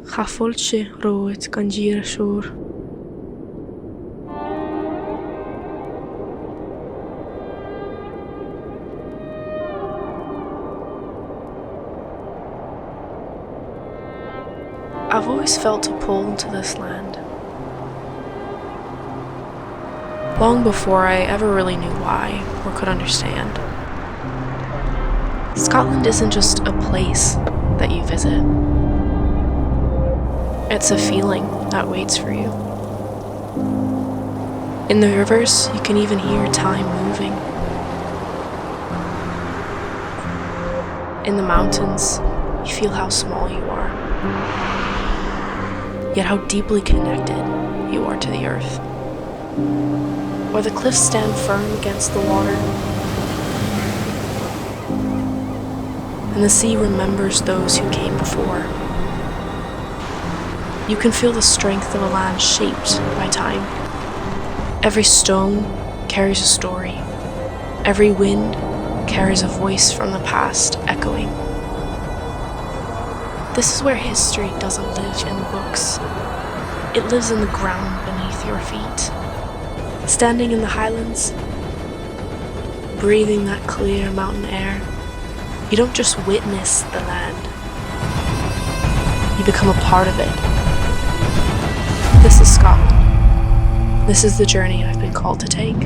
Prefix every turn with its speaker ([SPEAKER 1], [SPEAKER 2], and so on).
[SPEAKER 1] Chafolche roet ganjir shur. I've always felt a pull to this land. Long before I ever really knew why or could understand. Scotland isn't just a place that you visit. It's a feeling that waits for you. In the rivers, you can even hear time moving. In the mountains, you feel how small you are, yet how deeply connected you are to the earth. Where the cliffs stand firm against the water, and the sea remembers those who came before. You can feel the strength of a land shaped by time. Every stone carries a story. Every wind carries a voice from the past echoing. This is where history doesn't live in the books. It lives in the ground beneath your feet. Standing in the highlands, breathing that clear mountain air, you don't just witness the land, you become a part of it. This is Scotland. This is the journey I've been called to take.